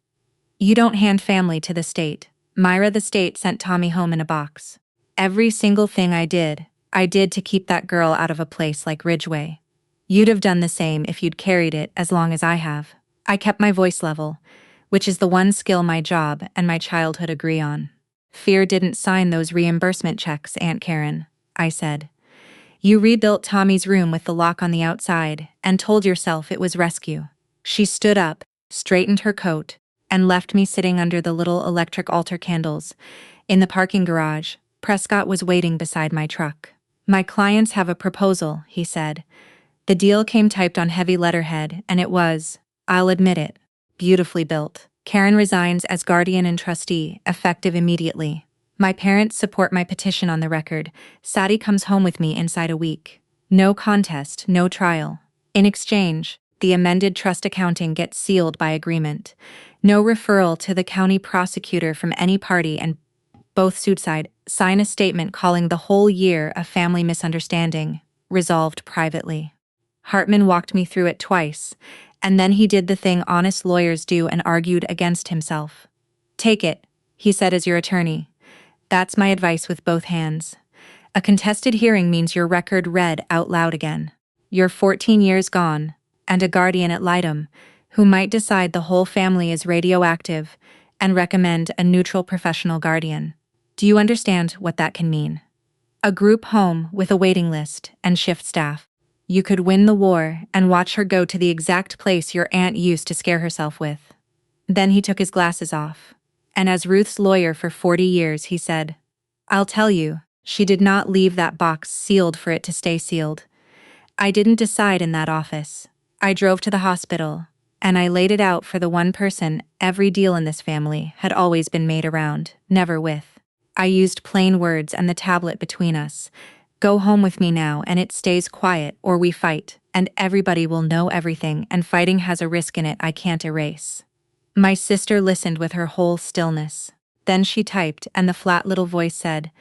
You don't hand family to the state. Myra, the state sent Tommy home in a box. Every single thing I did to keep that girl out of a place like Ridgeway. You'd have done the same if you'd carried it as long as I have. I kept my voice level, which is the one skill my job and my childhood agree on. Fear didn't sign those reimbursement checks, Aunt Karen, I said. You rebuilt Tommy's room with the lock on the outside and told yourself it was rescue. She stood up, straightened her coat, and left me sitting under the little electric altar candles. In the parking garage, Prescott was waiting beside my truck. My clients have a proposal, he said. The deal came typed on heavy letterhead, and it was, I'll admit it, beautifully built. Karen resigns as guardian and trustee, effective immediately. My parents support my petition on the record. Sadi comes home with me inside a week. No contest, no trial. In exchange, the amended trust accounting gets sealed by agreement. No referral to the county prosecutor from any party, and both sued side sign a statement calling the whole year a family misunderstanding, resolved privately. Hartman walked me through it twice, and then he did the thing honest lawyers do and argued against himself. Take it, he said, as your attorney. That's my advice with both hands. A contested hearing means your record read out loud again. You're 14 years gone, and a guardian at litem, who might decide the whole family is radioactive and recommend a neutral professional guardian. Do you understand what that can mean? A group home with a waiting list and shift staff. You could win the war and watch her go to the exact place your aunt used to scare herself with. Then he took his glasses off, and as Ruth's lawyer for 40 years, he said, I'll tell you, she did not leave that box sealed for it to stay sealed. I didn't decide in that office. I drove to the hospital, and I laid it out for the one person every deal in this family had always been made around, never with. I used plain words and the tablet between us. Go home with me now and it stays quiet or we fight, and everybody will know everything, and fighting has a risk in it I can't erase. My sister listened with her whole stillness. Then she typed and the flat little voice said,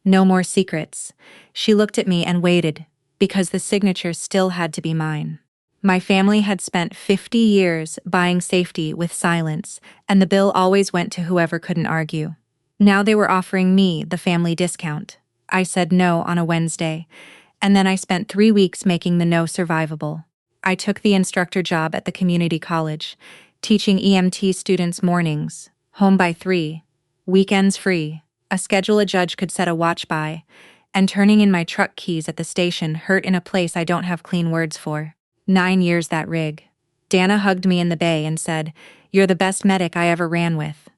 no more secrets. She looked at me and waited, because the signature still had to be mine. My family had spent 50 years buying safety with silence, and the bill always went to whoever couldn't argue. Now they were offering me the family discount. I said no on a Wednesday, and then I spent 3 weeks making the no survivable. I took the instructor job at the community college, teaching EMT students mornings, home by 3, weekends free, a schedule a judge could set a watch by, and turning in my truck keys at the station hurt in a place I don't have clean words for. 9 years that rig. Dana hugged me in the bay and said, you're the best medic I ever ran with.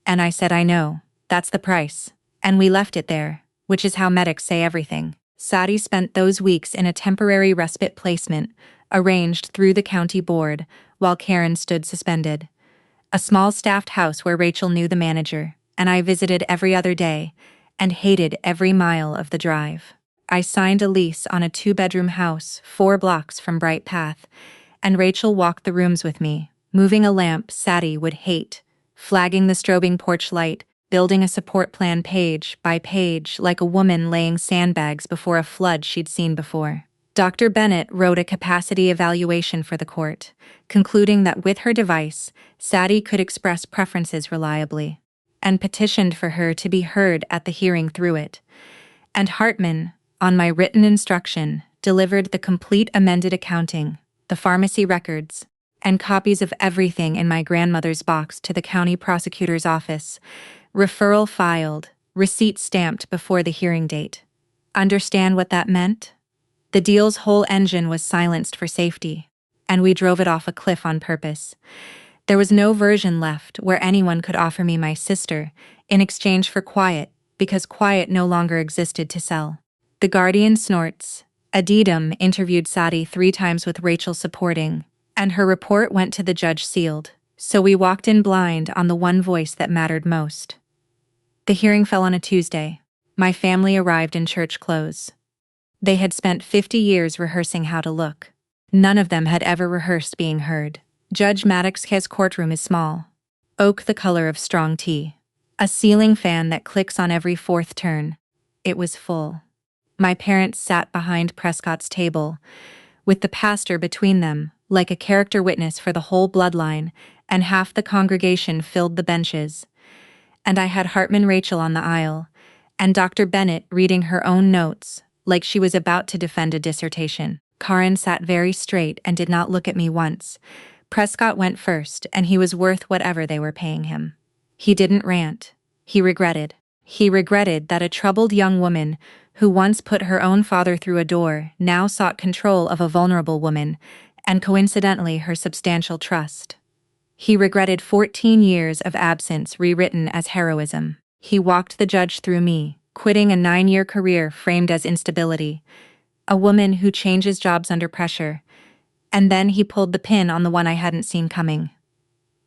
And I said, I know, that's the price. And we left it there, which is how medics say everything. Sadi spent those weeks in a temporary respite placement, arranged through the county board, while Karen stood suspended. A small staffed house where Rachel knew the manager, and I visited every other day, and hated every mile of the drive. I signed a lease on a 2-bedroom house 4 blocks from Bright Path, and Rachel walked the rooms with me, moving a lamp Sadi would hate, flagging the strobing porch light, building a support plan page by page like a woman laying sandbags before a flood she'd seen before. Dr. Bennett wrote a capacity evaluation for the court, concluding that with her device, Sadi could express preferences reliably, and petitioned for her to be heard at the hearing through it. And Hartman, on my written instruction, delivered the complete amended accounting, the pharmacy records, and copies of everything in my grandmother's box to the county prosecutor's office, referral filed, receipt stamped before the hearing date. Understand what that meant? The deal's whole engine was silenced for safety, and we drove it off a cliff on purpose. There was no version left where anyone could offer me my sister in exchange for quiet, because quiet no longer existed to sell. The guardian snorts. Autism interviewed Sadi 3 times with Rachel supporting, and her report went to the judge sealed, so we walked in blind on the one voice that mattered most. The hearing fell on a Tuesday. My family arrived in church clothes. They had spent 50 years rehearsing how to look. None of them had ever rehearsed being heard. Judge Maddox's courtroom is small. Oak the color of strong tea. A ceiling fan that clicks on every 4th turn. It was full. My parents sat behind Prescott's table, with the pastor between them, like a character witness for the whole bloodline, and half the congregation filled the benches. And I had Hartman Rachel on the aisle, and Dr. Bennett reading her own notes, like she was about to defend a dissertation. Karen sat very straight and did not look at me once. Prescott went first, and he was worth whatever they were paying him. He didn't rant. He regretted. He regretted that a troubled young woman, who once put her own father through a door, now sought control of a vulnerable woman, and coincidentally her substantial trust. He regretted 14 years of absence rewritten as heroism. He walked the judge through me, quitting a 9-year career framed as instability, a woman who changes jobs under pressure, and then he pulled the pin on the one I hadn't seen coming.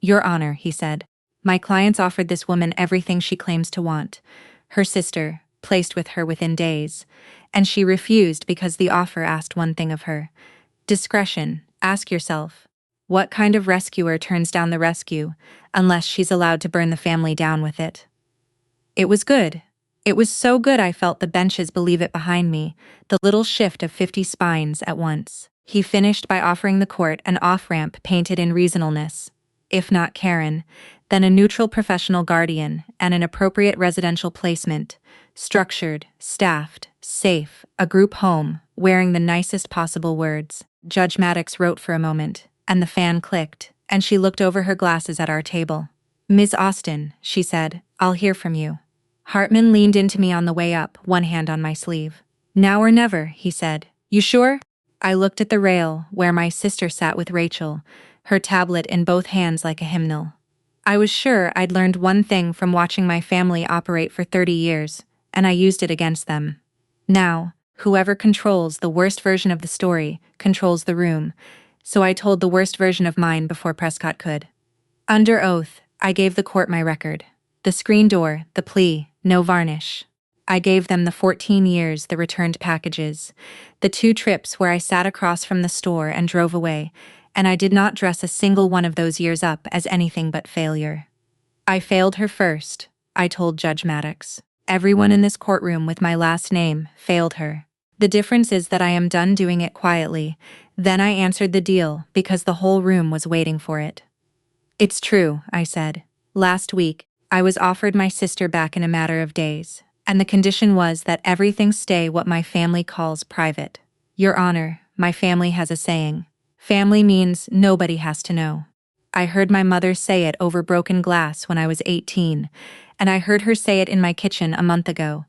"Your Honor," he said, "my clients offered this woman everything she claims to want. Her sister, placed with her within days, and she refused because the offer asked one thing of her. Discretion. Ask yourself, what kind of rescuer turns down the rescue, unless she's allowed to burn the family down with it?" It was good. It was so good I felt the benches believe it behind me, the little shift of 50 spines at once. He finished by offering the court an off-ramp painted in reasonableness. If not Karen, then a neutral professional guardian and an appropriate residential placement, structured, staffed, safe, a group home, wearing the nicest possible words. Judge Maddox wrote for a moment, and the fan clicked, and she looked over her glasses at our table. "Ms. Austin," she said, "I'll hear from you." Hartman leaned into me on the way up, one hand on my sleeve. "Now or never," he said. "You sure?" I looked at the rail, where my sister sat with Rachel, her tablet in both hands like a hymnal. I was sure I'd learned one thing from watching my family operate for 30 years, and I used it against them. Now, whoever controls the worst version of the story controls the room, so I told the worst version of mine before Prescott could. Under oath, I gave the court my record. The screen door, the plea, no varnish. I gave them the 14 years, the returned packages, the 2 trips where I sat across from the store and drove away, and I did not dress a single one of those years up as anything but failure. "I failed her first," I told Judge Maddox. "Everyone in this courtroom with my last name failed her. The difference is that I am done doing it quietly." Then I answered the deal because the whole room was waiting for it. "It's true," I said. "Last week, I was offered my sister back in a matter of days, and the condition was that everything stay what my family calls private. Your Honor, my family has a saying. Family means nobody has to know. I heard my mother say it over broken glass when I was 18, and I heard her say it in my kitchen a month ago,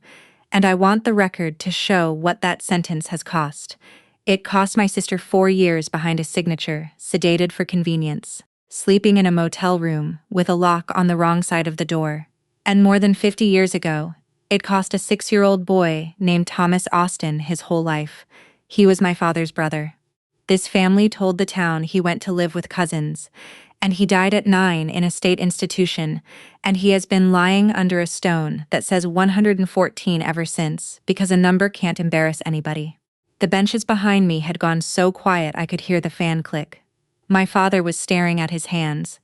and I want the record to show what that sentence has cost. It cost my sister 4 years behind a signature, sedated for convenience, sleeping in a motel room with a lock on the wrong side of the door. And more than 50 years ago, it cost a 6-year-old boy named Thomas Austin his whole life. He was my father's brother. This family told the town he went to live with cousins, and he died at 9 in a state institution, and he has been lying under a stone that says 114 ever since, because a number can't embarrass anybody." The benches behind me had gone so quiet I could hear the fan click. My father was staring at his hands.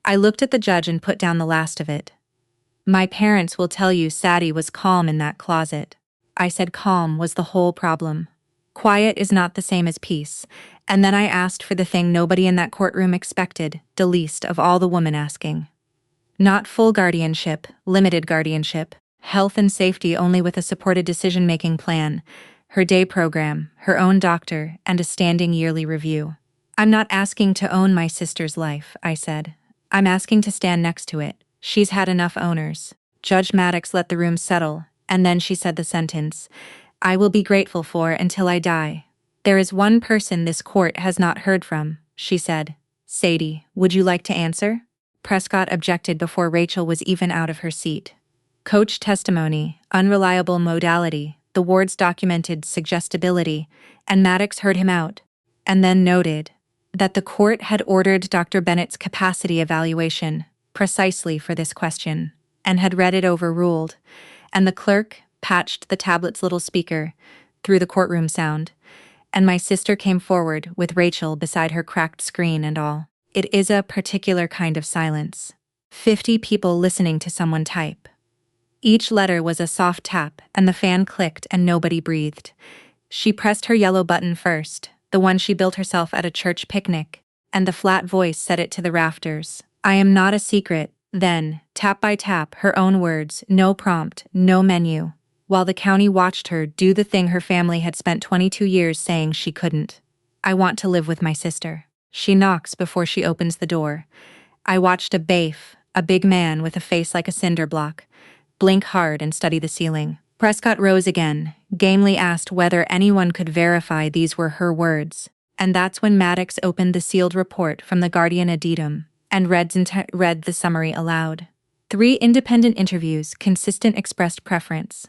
I looked at the judge and put down the last of it. "My parents will tell you Sadi was calm in that closet." I said calm was the whole problem. Quiet is not the same as peace, and then I asked for the thing nobody in that courtroom expected, the least of all the woman asking. Not full guardianship, limited guardianship, health and safety only with a supported decision-making plan, her day program, her own doctor, and a standing yearly review. "I'm not asking to own my sister's life," I said. "I'm asking to stand next to it. She's had enough owners." Judge Maddox let the room settle, and then she said the sentence, "I will be grateful for until I die." "There is one person this court has not heard from," she said. "Sadi, would you like to answer?" Prescott objected before Rachel was even out of her seat. Coach testimony, unreliable modality, the wards documented suggestibility, and Maddox heard him out, and then noted that the court had ordered Dr. Bennett's capacity evaluation precisely for this question, and had read it overruled, and the clerk patched the tablet's little speaker through the courtroom sound, and my sister came forward with Rachel beside her cracked screen and all. It is a particular kind of silence. 50 people listening to someone type. Each letter was a soft tap, and the fan clicked and nobody breathed. She pressed her yellow button first, the one she built herself at a church picnic, and the flat voice said it to the rafters. I am not a secret. Then, tap by tap, her own words, no prompt, no menu, while the county watched her do the thing her family had spent 22 years saying she couldn't. I want to live with my sister. She knocks before she opens the door. I watched a baif, a big man with a face like a cinder block, blink hard and study the ceiling. Prescott rose again, gamely asked whether anyone could verify these were her words, and that's when Maddox opened the sealed report from the Guardian Addendum and read the summary aloud. 3 independent interviews, consistent expressed preference.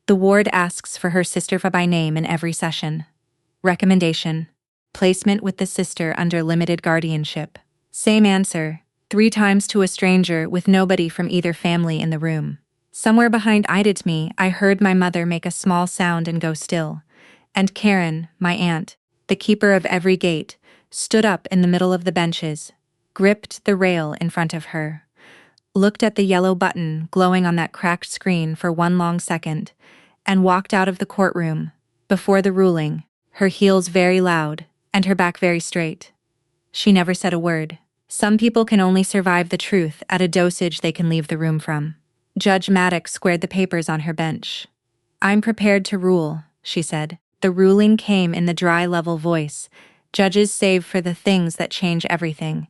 The ward asks for her sister by name in every session. Recommendation: placement with the sister under limited guardianship. Same answer, 3 times to a stranger with nobody from either family in the room. Somewhere behind me, I heard my mother make a small sound and go still. And Karen, my aunt, the keeper of every gate, stood up in the middle of the benches, gripped the rail in front of her, looked at the yellow button glowing on that cracked screen for one long second, and walked out of the courtroom, before the ruling, her heels very loud, and her back very straight. She never said a word. Some people can only survive the truth at a dosage they can leave the room from. Judge Maddox squared the papers on her bench. I'm prepared to rule, she said. The ruling came in the dry, level voice. Judges save for the things that change everything.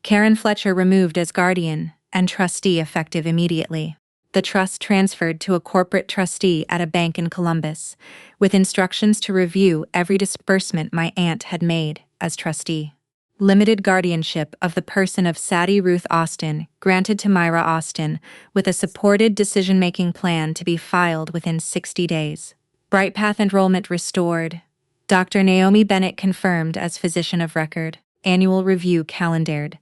Karen Fletcher removed as guardian, and trustee effective immediately. The trust transferred to a corporate trustee at a bank in Columbus, with instructions to review every disbursement my aunt had made as trustee. Limited guardianship of the person of Sadi Ruth Austin granted to Myra Austin, with a supported decision-making plan to be filed within 60 days. Brightpath enrollment restored. Dr. Naomi Bennett confirmed as physician of record. Annual review calendared.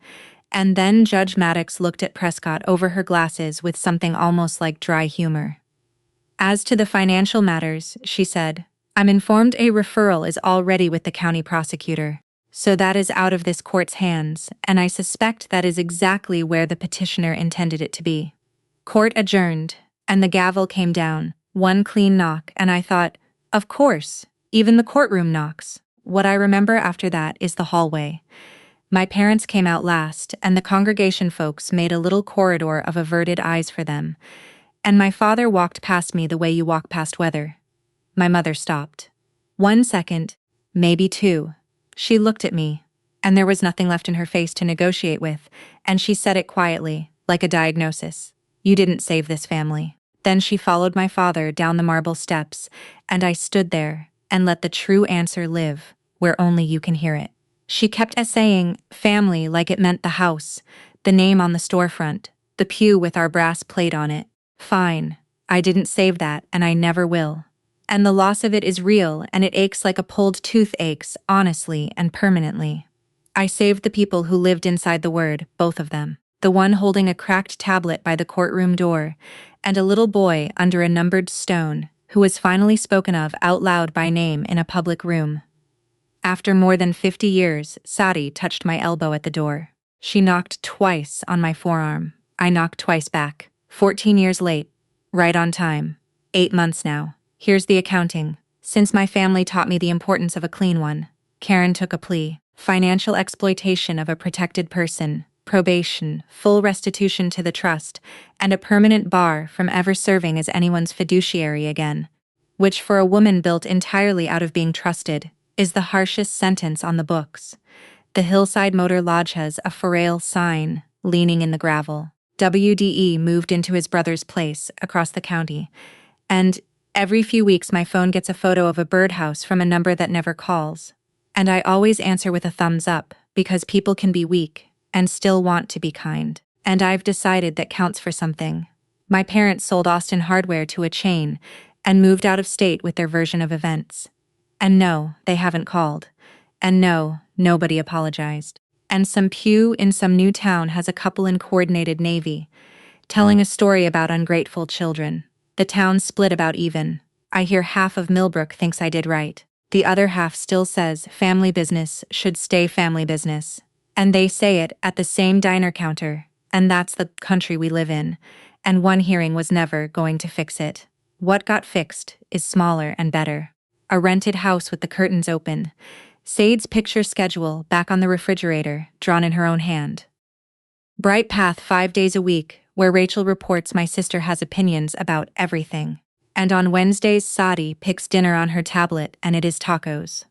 And then Judge Maddox looked at Prescott over her glasses with something almost like dry humor. As to the financial matters, she said, I'm informed a referral is already with the county prosecutor. So that is out of this court's hands, and I suspect that is exactly where the petitioner intended it to be. Court adjourned, and the gavel came down, one clean knock, and I thought, of course, even the courtroom knocks. What I remember after that is the hallway. My parents came out last, and the congregation folks made a little corridor of averted eyes for them, and my father walked past me the way you walk past weather. My mother stopped. 1 second, maybe 2. She looked at me, and there was nothing left in her face to negotiate with, and she said it quietly, like a diagnosis. You didn't save this family. Then she followed my father down the marble steps, and I stood there and let the true answer live, where only you can hear it. She kept saying family like it meant the house, the name on the storefront, the pew with our brass plate on it. Fine, I didn't save that, and I never will. And the loss of it is real, and it aches like a pulled tooth aches, honestly and permanently. I saved the people who lived inside the word, both of them. The one holding a cracked tablet by the courtroom door, and a little boy under a numbered stone, who was finally spoken of out loud by name in a public room. After more than 50 years, Sadi touched my elbow at the door. She knocked twice on my forearm. I knocked twice back. 14 years late. Right on time. 8 months now. Here's the accounting. Since my family taught me the importance of a clean one, Karen took a plea. Financial exploitation of a protected person, probation, full restitution to the trust, and a permanent bar from ever serving as anyone's fiduciary again, which for a woman built entirely out of being trusted, is the harshest sentence on the books. The Hillside Motor Lodge has a for sale sign leaning in the gravel. WDE moved into his brother's place across the county, and every few weeks my phone gets a photo of a birdhouse from a number that never calls. And I always answer with a thumbs up, because people can be weak and still want to be kind. And I've decided that counts for something. My parents sold Austin Hardware to a chain and moved out of state with their version of events. And no, they haven't called. And no, nobody apologized. And some pew in some new town has a couple in coordinated Navy, telling a story about ungrateful children. The town's split about even. I hear half of Millbrook thinks I did right. The other half still says family business should stay family business. And they say it at the same diner counter, and that's the country we live in, and one hearing was never going to fix it. What got fixed is smaller and better. A rented house with the curtains open, Sade's picture schedule back on the refrigerator, drawn in her own hand. Bright path 5 days a week, where Rachel reports my sister has opinions about everything. And on Wednesdays, Sadi picks dinner on her tablet, and it is tacos.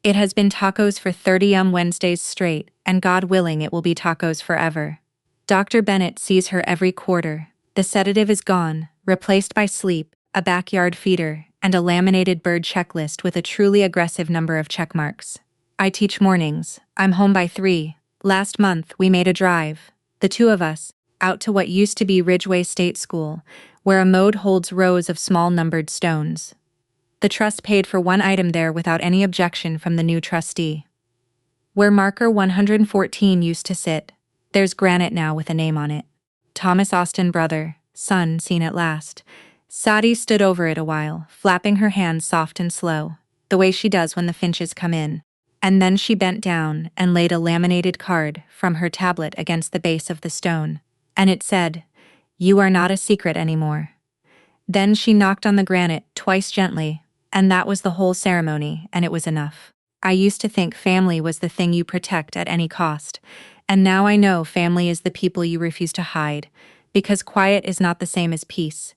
It has been tacos for 30 Wednesdays straight, and God willing it will be tacos forever. Dr. Bennett sees her every quarter. The sedative is gone, replaced by sleep, a backyard feeder, and a laminated bird checklist with a truly aggressive number of check marks. I teach mornings. I'm home by 3. Last month, we made a drive, the two of us, out to what used to be Ridgeway State School, where a moat holds rows of small numbered stones. The trust paid for one item there without any objection from the new trustee. Where marker 114 used to sit, there's granite now with a name on it. Thomas Austin brother, son seen at last. Sadi stood over it a while, flapping her hands soft and slow, the way she does when the finches come in. And then she bent down and laid a laminated card from her tablet against the base of the stone. And it said, "You are not a secret anymore." Then she knocked on the granite twice gently, and that was the whole ceremony, and it was enough. I used to think family was the thing you protect at any cost, and now I know family is the people you refuse to hide, because quiet is not the same as peace,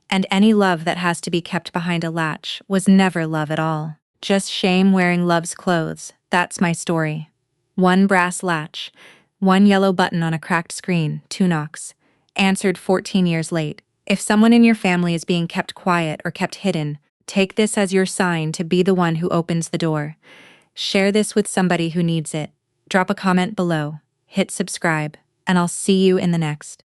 and any love that has to be kept behind a latch was never love at all. Just shame wearing love's clothes. That's my story. One brass latch, one yellow button on a cracked screen, 2 knocks. Answered 14 years late. If someone in your family is being kept quiet or kept hidden, take this as your sign to be the one who opens the door. Share this with somebody who needs it. Drop a comment below, hit subscribe, and I'll see you in the next.